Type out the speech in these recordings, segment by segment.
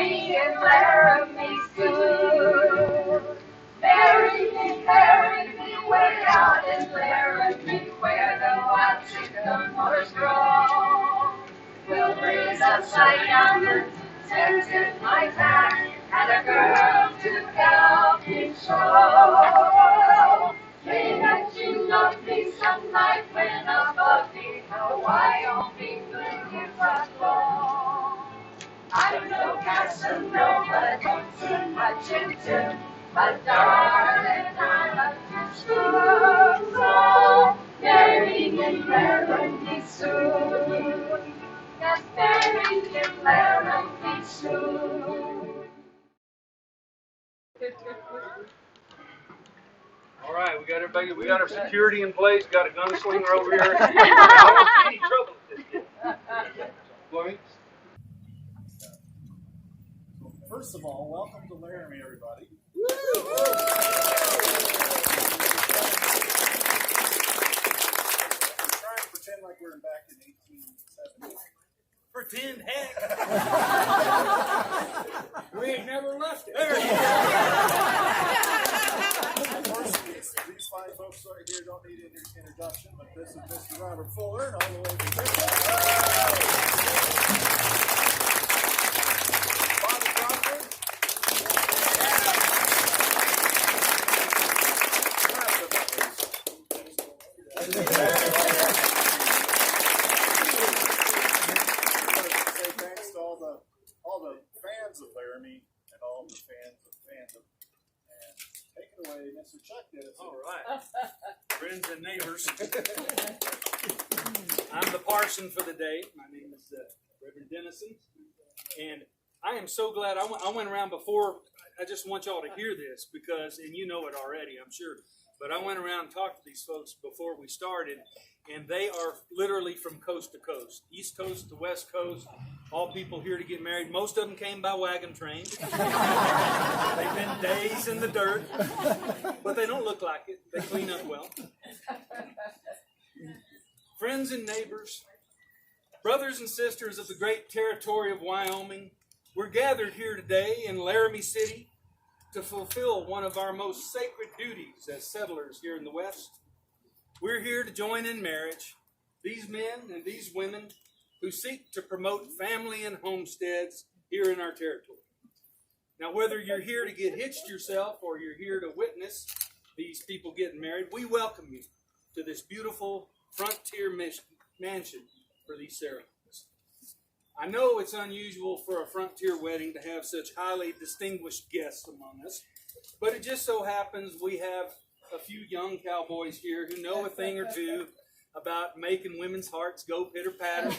me in Laramie soon. Marry me way out in Laramie where the wild sycamores grow. We'll raise up Cheyenne, tent in my back, and a girl to help me show. May that you love me some night when above me the Wyoming blue is aglow. I'm no Casanova, don't see much into, but darling, I love you true. So marry me, Laramie soon. Yes, marry me, Laramie soon. All right, we got everybody. We got our security in place. Got a gunslinger over here. I don't see any trouble with this kid. Chloe? First of all, welcome to Laramie, everybody. We're trying to pretend like we're back in 1870. Pretend, heck. We ain't never left it. Of course, these fine folks right here don't need an introduction, but this is Mr. Robert Fuller, and all the way from Texas. Bobby Crawford. Say thanks to all the fans of Laramie and all the fans of fandom. And take it away, Mr. Chuck Dennison. All right. Friends and neighbors. I'm the parson for the day. My name is Reverend Dennison. And I am so glad I went around before. I just want y'all to hear this because, and you know it already, I'm sure. But I went around and talked to these folks before we started, and they are literally from coast to coast, East Coast to West Coast, all people here to get married. Most of them came by wagon train. They've been days in the dirt, but they don't look like it. They clean up well. Friends and neighbors, brothers and sisters of the great territory of Wyoming, we're gathered here today in Laramie City to fulfill one of our most sacred duties as settlers here in the West. We're here to join in marriage these men and these women who seek to promote family and homesteads here in our territory. Now, whether you're here to get hitched yourself or you're here to witness these people getting married, we welcome you to this beautiful frontier mansion for these ceremonies. I know it's unusual for a frontier wedding to have such highly distinguished guests among us, but it just so happens we have a few young cowboys here who know a thing or two about making women's hearts go pitter-patter.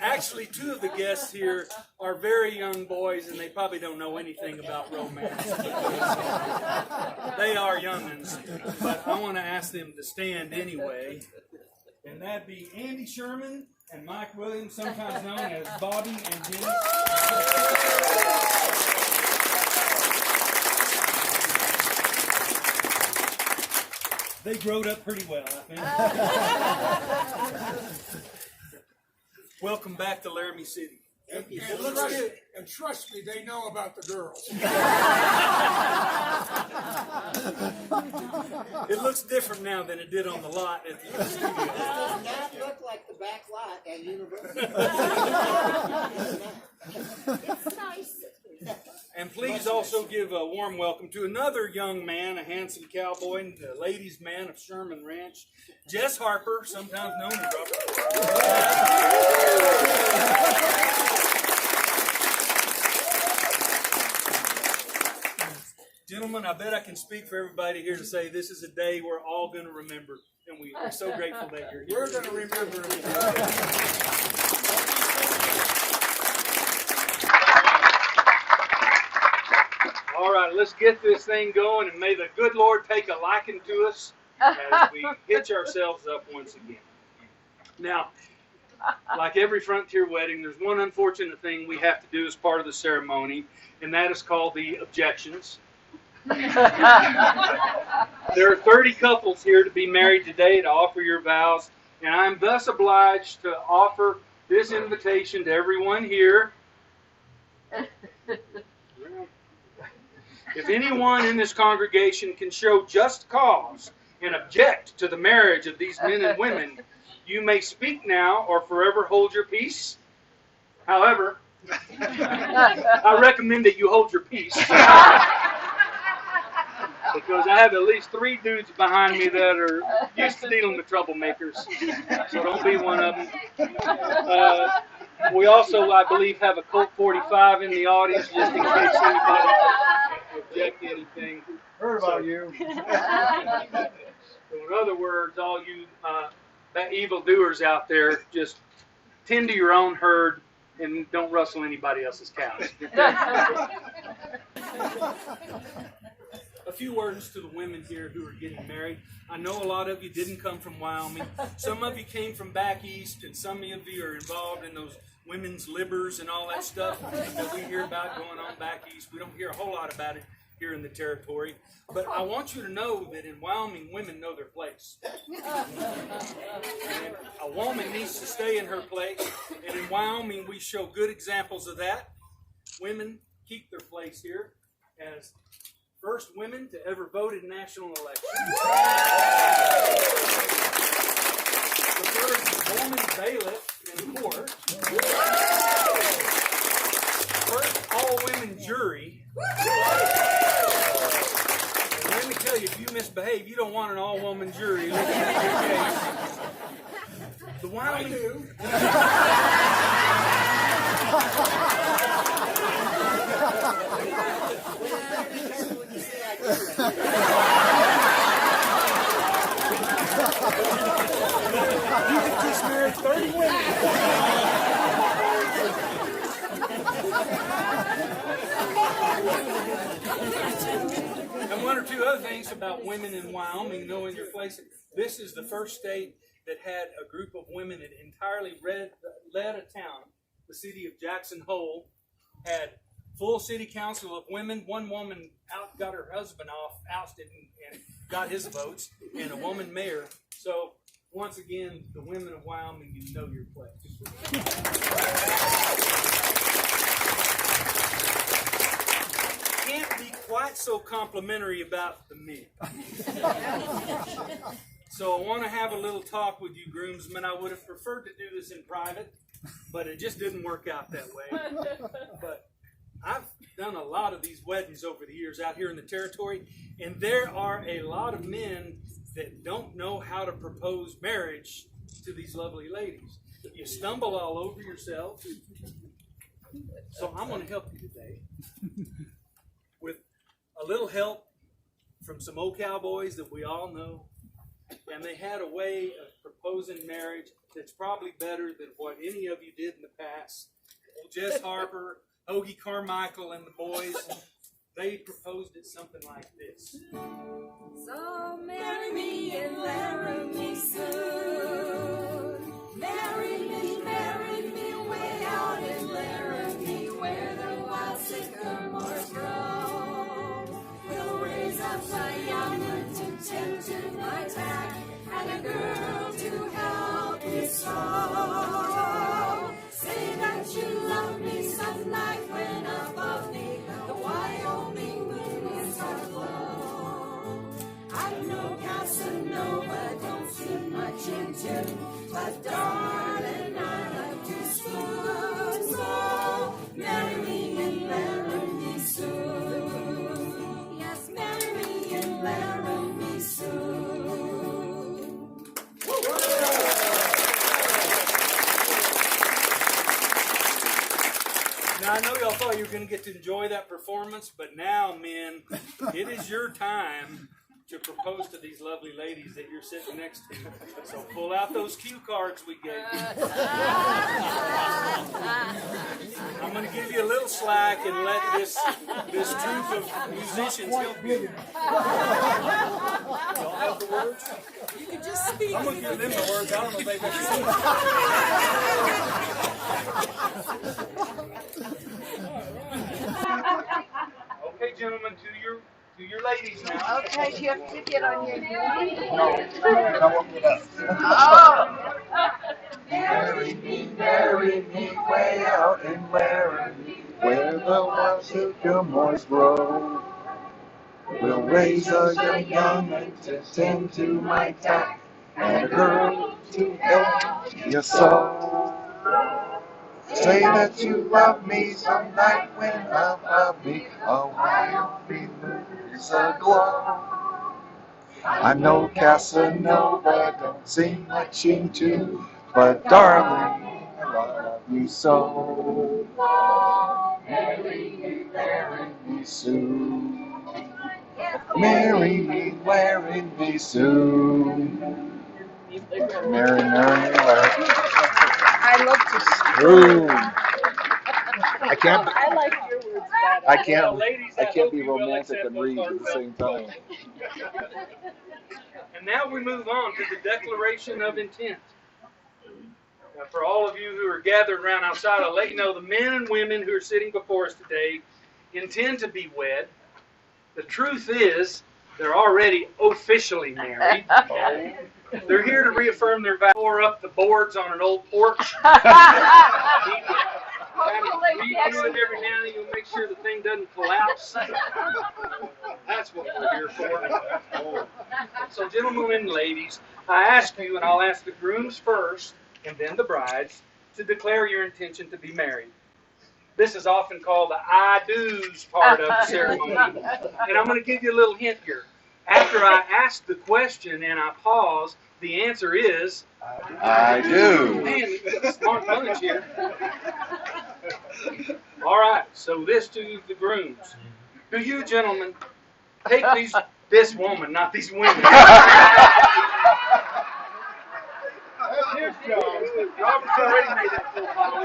Actually, two of the guests here are very young boys, and they probably don't know anything about romance. They are young'uns, but I want to ask them to stand anyway. And that'd be Andy Sherman and Mike Williams, sometimes known as Bobby and Jimmy. They growed up pretty well, I think. Welcome back to Laramie City. And trust me, they know about the girls. It looks different now than it did on the lot at the studio. It does not look like the back lot at University. It's nice. And please also give a warm welcome to another young man, a handsome cowboy, and the ladies' man of Sherman Ranch, Jess Harper, sometimes known as Robert. Gentlemen, I bet I can speak for everybody here to say this is a day we're all going to remember, and we are so grateful that you're here. We're going to remember it. All right, let's get this thing going, and may the good Lord take a liking to us as we hitch ourselves up once again. Now, like every frontier wedding, there's one unfortunate thing we have to do as part of the ceremony, and that is called the objections. There are 30 couples here to be married today to offer your vows, and I am thus obliged to offer this invitation to everyone here. If anyone in this congregation can show just cause and object to the marriage of these men and women, you may speak now or forever hold your peace. However, I recommend that you hold your peace. Because I have at least 3 dudes behind me that are used to dealing with troublemakers. So don't be one of them. We also, I believe, have a Colt 45 in the audience just in case anybody object to anything. Heard about you. So in other words, all you evildoers out there, just tend to your own herd and don't rustle anybody else's cows. A few words to the women here who are getting married. I know a lot of you didn't come from Wyoming. Some of you came from back east, and some of you are involved in those women's libbers and all that stuff that we hear about going on back east. We don't hear a whole lot about it here in the territory. But I want you to know that in Wyoming, women know their place. And a woman needs to stay in her place. And in Wyoming, we show good examples of that. Women keep their place here as first women to ever vote in national elections. The first woman bailiff in court. First all-women jury. And let me tell you, if you misbehave, you don't want an all-woman jury looking at your case. The Wyoming... You could just marry 30 women. And one or two other things about women in Wyoming knowing your place. This is the first state that had a group of women that entirely led a town. The city of Jackson Hole had full city council of women. One woman got her husband ousted and got his votes, and a woman mayor. So once again, the women of Wyoming, you know your place. Can't be quite so complimentary about the men. So I want to have a little talk with you groomsmen. I would have preferred to do this in private, but it just didn't work out that way. But I've done a lot of these weddings over the years out here in the territory, and there are a lot of men that don't know how to propose marriage to these lovely ladies. You stumble all over yourself. So I'm going to help you today with a little help from some old cowboys that we all know. And they had a way of proposing marriage that's probably better than what any of you did in the past. Old Jess Harper, Hoagie Carmichael, and the boys, they proposed it something like this. So marry me in Laramie soon. Marry me way out in Laramie where the wild sycamores grow. We'll raise up a young one to tend to my tack and a girl to help me sew. Say that you love me some night when above me the Wyoming moon is aglow. I'm no Casanova, don't seem much into, but darling, I like to spoon. So marry me in Laramie soon. Yes, marry me in Laramie soon. Now, I know y'all thought you were going to get to enjoy that performance, but now, men, it is your time to propose to these lovely ladies that you're sitting next to. So pull out those cue cards we gave you. I'm going to give you a little slack and let this troupe of musicians help you. Y'all have the words? You can just speak. I'm going to give them the words. I don't know if they've ever seen it. Okay, gentlemen, to your ladies now. Okay, you have to get on your knees. No, I won't get up. Oh. Marry me, marry meet way out in Laramie, where the wild sycamores grow. We'll raise a young and to tend to my tack, and a girl to help you sow. Say that you love me some night when above me a wild fever is aglow. I'm no Casanova, don't sing much into, but darling, I love you so. Marry me soon. Marry me, marry me soon. Marry, marry, marry. I love to Ooh. I can't. I like your words better. I can't. Well, ladies, I I can't hope be you will romantic accept and those read at the heartfelt same time. And now we move on to the declaration of intent. Now, for all of you who are gathered around outside, I'll let you know the men and women who are sitting before us today intend to be wed. The truth is, they're already officially married. They're here to reaffirm their vow. Pour up the boards on an old porch. Redo it every now and then. You'll make sure the thing doesn't collapse. That's what we're here for. So, gentlemen and ladies, I ask you, and I'll ask the grooms first, and then the brides, to declare your intention to be married. This is often called the I do's part of the ceremony. And I'm going to give you a little hint here. After I ask the question and I pause, the answer is I do. Man, we've got a smart bunch here. All right, so this to the grooms. Do you gentlemen take this woman, not these women. Here's Joe. Robert's already made that profile.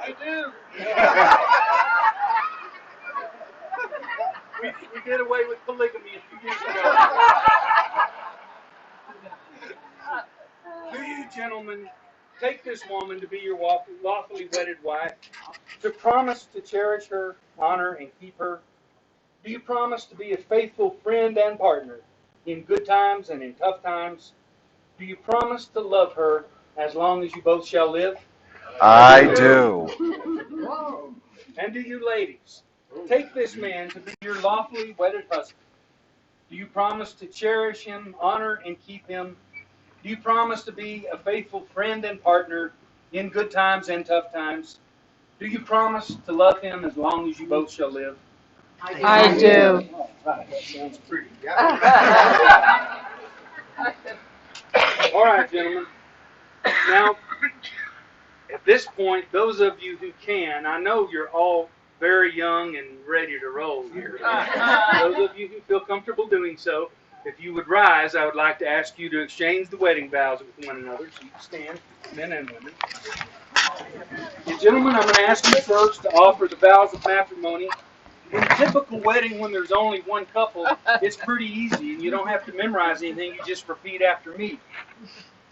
I do. We did away with polygamy a few years ago. Do you gentlemen take this woman to be your lawfully wedded wife, to promise to cherish her, honor, and keep her? Do you promise to be a faithful friend and partner in good times and in tough times? Do you promise to love her as long as you both shall live? I do. And do you ladies take this man to be your lawfully wedded husband? Do you promise to cherish him, honor, and keep him? Do you promise to be a faithful friend and partner in good times and tough times? Do you promise to love him as long as you both shall live? I do. Oh, right, that sounds pretty. All right, gentlemen. Now, at this point, those of you who can, I know you're all very young and ready to roll here. Those of you who feel comfortable doing so, if you would rise, I would like to ask you to exchange the wedding vows with one another. So you stand, men and women. And gentlemen, I'm going to ask you first to offer the vows of matrimony. In a typical wedding, when there's only one couple, it's pretty easy, and you don't have to memorize anything. You just repeat after me.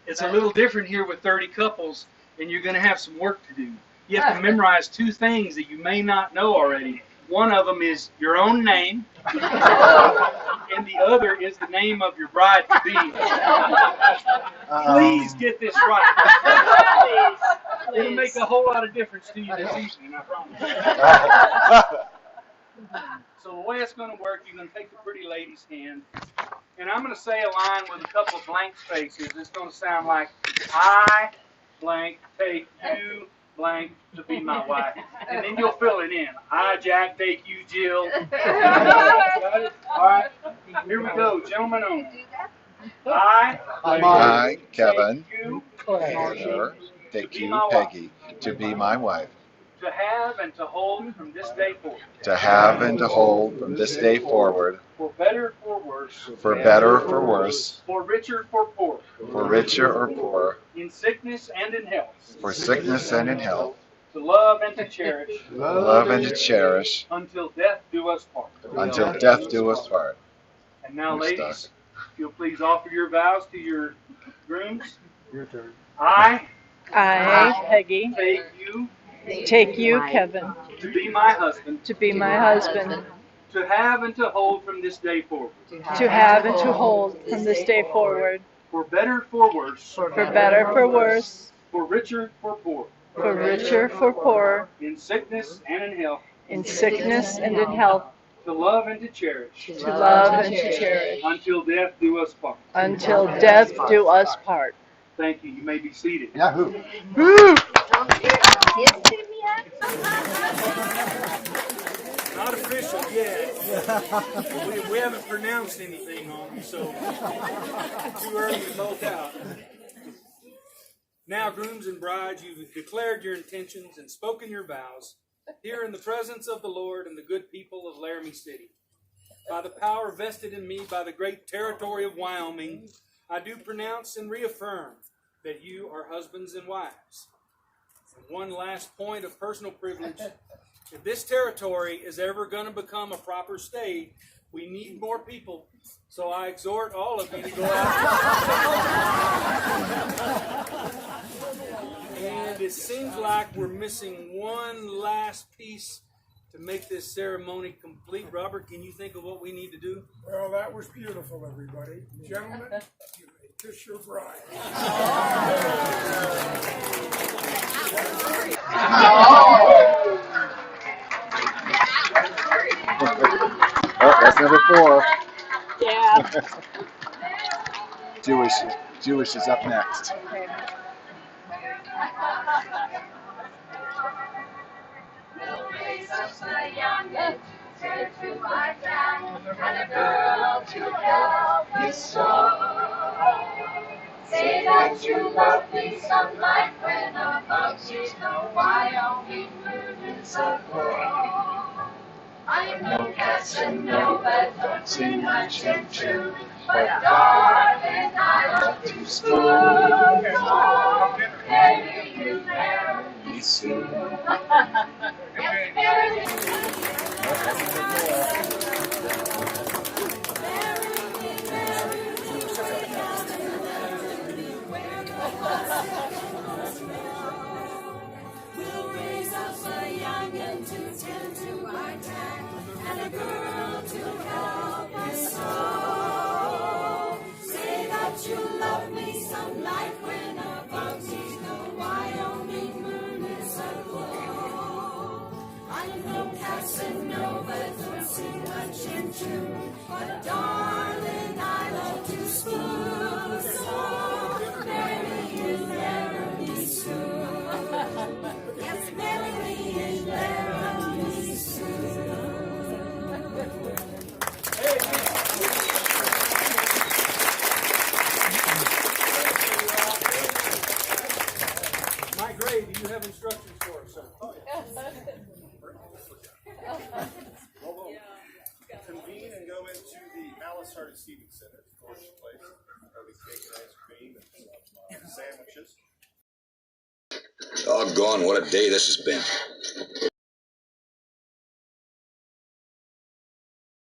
It's a little different here with 30 couples, and you're going to have some work to do. You have to memorize two things that you may not know already. One of them is your own name, and the other is the name of your bride-to-be. Please get this right. It'll make a whole lot of difference to you this evening, I promise. So the way it's going to work, you're going to take the pretty lady's hand, and I'm going to say a line with a couple of blank spaces. It's going to sound like, I blank take you blank to be my wife. And then you'll fill it in. I, Jack, take you, Jill. Got it? All right. Here we go. Gentlemen only. I, Kevin, take you, take you, Peggy, to be my wife. to have and to hold from this day forward. To have and to hold from this day forward. For better, for worse. For better, for worse. For richer, for poorer. For richer or poorer. In sickness and in health. For sickness and in health. To love and to cherish. Love and to cherish. Until death do us part. Until death do us part. And now, We're ladies, stuck. if you'll please offer your vows to your grooms. Your turn. I, Peggy, take you, Kevin, to be my husband. to be my husband, To have and to hold from this day forward. to have and to hold from this day forward, For better, for worse. for better, for worse. for richer, for poor, for richer, for poorer, in sickness and in health, in sickness and in health, to love and to cherish, to love and to cherish, until death do us part. until death do us part. Thank you. You may be seated. Yahoo! Not official yet. We haven't pronounced anything on them, so too early to bolt out. Now, grooms and brides, you've declared your intentions and spoken your vows here in the presence of the Lord and the good people of Laramie City. By the power vested in me by the great territory of Wyoming, I do pronounce and reaffirm that you are husbands and wives. And one last point of personal privilege. If this territory is ever going to become a proper state, we need more people. So I exhort all of you to go out. And it seems like we're missing one last piece to make this ceremony complete. Robert, can you think of what we need to do? Well, that was beautiful, everybody. Gentlemen, you may kiss your bride. Oh, that's number 4. Yeah. Jewish is up next. We'll raise up a youngin' to turn to my dad, and a girl to help me sew. Say that you love me some like when above you know Wyoming moon's aglow. I'm no Casanova, don't seem much and true, but darling, I love to spoon. Marry you, marry me soon. We'll raise up a youngin' to tend to my tack, and a girl to help us sew. Say that you love me some like when above me the Wyoming moon is aglow. I'm no Casanova, don't seem much in tune, but darling, I love to spoon. So marry me soon. Yes, marry me and Laramie soon. Mike Gray, do you have instructions for us, sir? Convene and go into the Malice Heart Receiving Center, Fortune Place. There'll be cake and ice cream and sandwiches. Doggone, what a day this has been.